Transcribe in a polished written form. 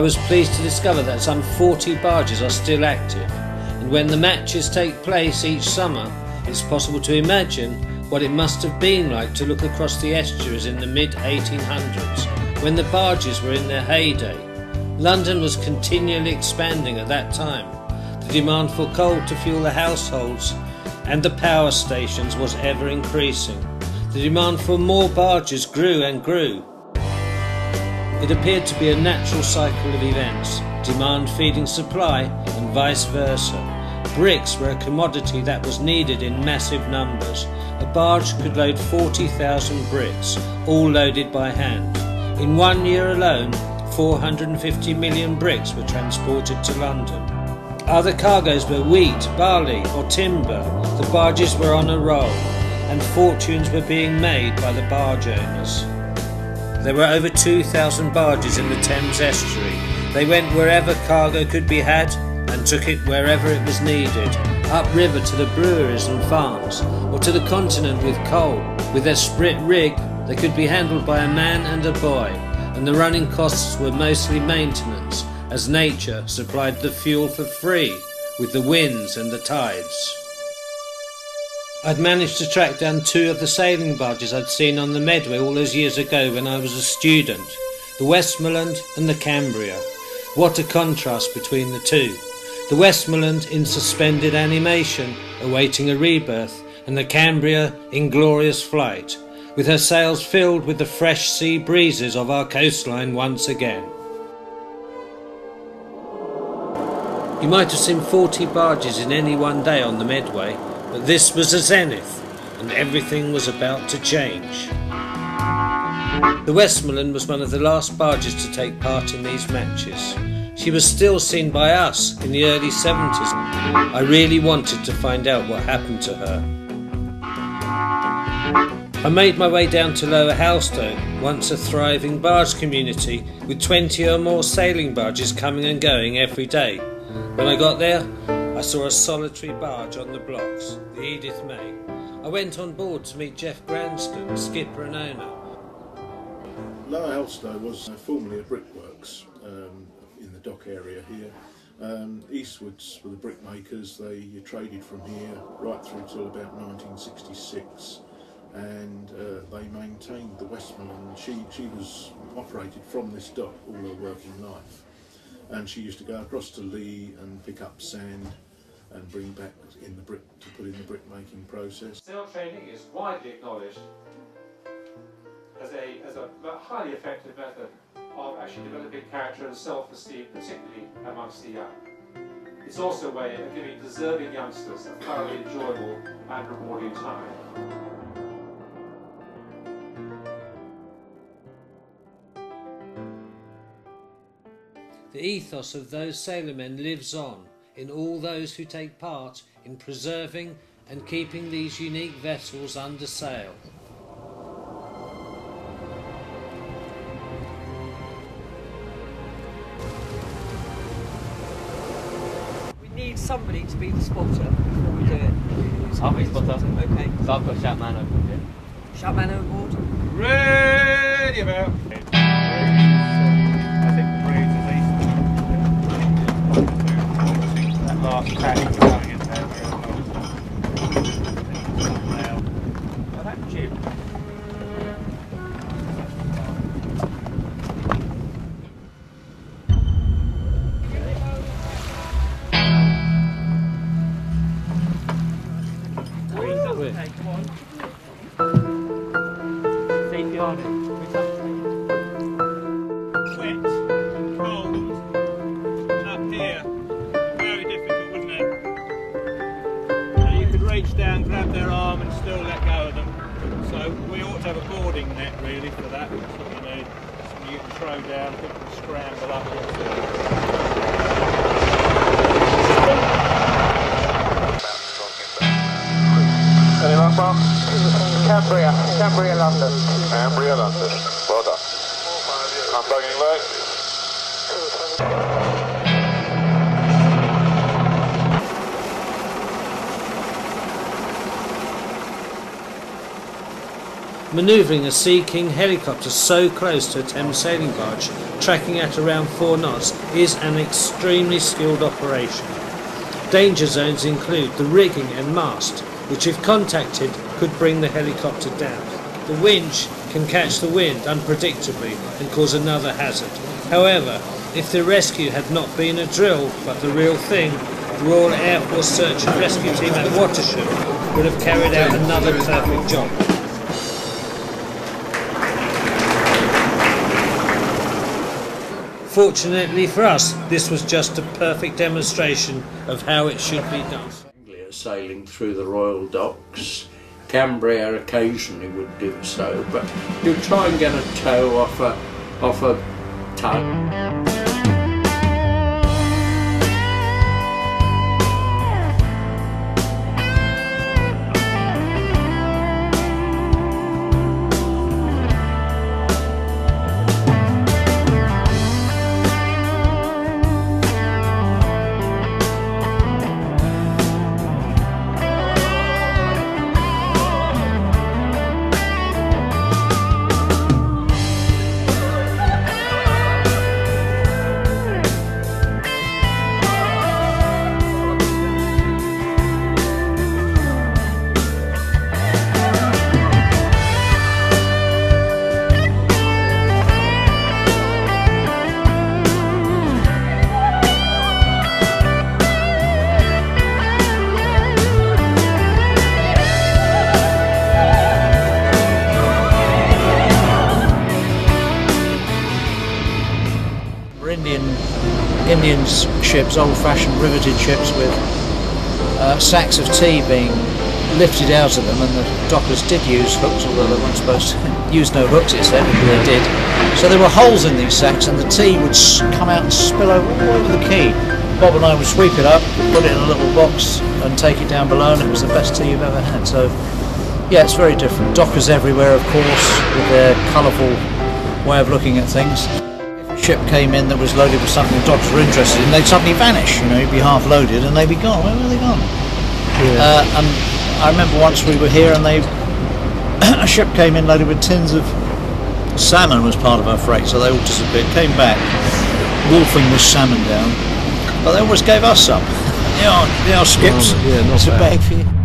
I was pleased to discover that some 40 barges are still active, and when the matches take place each summer, it's possible to imagine what it must have been like to look across the estuaries in the mid-1800s, when the barges were in their heyday. London was continually expanding at that time. The demand for coal to fuel the households and the power stations was ever increasing. The demand for more barges grew and grew. It appeared to be a natural cycle of events, demand feeding supply and vice versa. Bricks were a commodity that was needed in massive numbers. A barge could load 40,000 bricks, all loaded by hand. In 1 year alone, 450 million bricks were transported to London. Other cargoes were wheat, barley or timber. The barges were on a roll, and fortunes were being made by the barge owners. There were over 2,000 barges in the Thames estuary. They went wherever cargo could be had and took it wherever it was needed, upriver to the breweries and farms, or to the continent with coal. With their sprit rig, they could be handled by a man and a boy, and the running costs were mostly maintenance, as nature supplied the fuel for free with the winds and the tides. I'd managed to track down 2 of the sailing barges I'd seen on the Medway all those years ago when I was a student, the Westmoreland and the Cambria. What a contrast between the two. The Westmoreland in suspended animation, awaiting a rebirth, and the Cambria in glorious flight, with her sails filled with the fresh sea breezes of our coastline once again. You might have seen 40 barges in any one day on the Medway, but this was a zenith, and everything was about to change. The Westmoreland was one of the last barges to take part in these matches. She was still seen by us in the early 70s. I really wanted to find out what happened to her. I made my way down to Lower Halstow, once a thriving barge community with 20 or more sailing barges coming and going every day. When I got there, I saw a solitary barge on the blocks, the Edith May. I went on board to meet Jeff Granston, skipper and owner. Lower Halstow was formerly a brickworks in the dock area here. Eastwards were the brickmakers. They traded from here right through till about 1966, and they maintained the Westmoreland. She was operated from this dock all her working life, and she used to go across to Lee and pick up sand and bring back in the brick to put in the brick making process. Sail training is widely acknowledged as a highly effective method of actually developing character and self-esteem, particularly amongst the young. It's also a way of giving deserving youngsters a thoroughly enjoyable and rewarding time. The ethos of those sailormen lives on in all those who take part in preserving and keeping these unique vessels under sail. We need somebody to be the spotter before we do it. I'll be spotter. Okay. So I've got Shoutman over here. Shoutman overboard. Ready about. I think the breeze is easy. That last crack is going in there. Now, that jib. Reach down, grab their arm and still let go of them. So we ought to have a boarding net really for that. That's what you need. So you can throw down, people can scramble up. Any luck, Mark? Cambria, London. Cambria, London. Well done. I'm bugging late. Manoeuvring a Sea King helicopter so close to a Thames sailing barge, tracking at around 4 knots, is an extremely skilled operation. Danger zones include the rigging and mast, which if contacted could bring the helicopter down. The winch can catch the wind unpredictably and cause another hazard. However, if the rescue had not been a drill but the real thing, the Royal Air Force Search and Rescue Team at Watersham would have carried out another perfect job. Fortunately for us, this was just a perfect demonstration of how it should be done. Sailing through the Royal Docks. Cambria occasionally would do so, but you try and get a tow off a tug. Indian ships, old-fashioned riveted ships with sacks of tea being lifted out of them, and the dockers did use hooks, although they weren't supposed to use no hooks, it said, but they did. So there were holes in these sacks and the tea would come out and spill over all over the quay. Bob and I would sweep it up, put it in a little box and take it down below, and it was the best tea you've ever had. So yeah, it's very different. Dockers everywhere, of course, with their colourful way of looking at things. Ship came in that was loaded with something the dockers were interested in, they'd suddenly vanish, you know, you'd be half loaded and they'd be gone. Where were they gone? Yeah. And I remember once we were here and a ship came in loaded with tins of salmon was part of our freight, so they all disappeared, came back, wolfing this salmon down, but they always gave us some. Yeah, skips, it's a bag for you.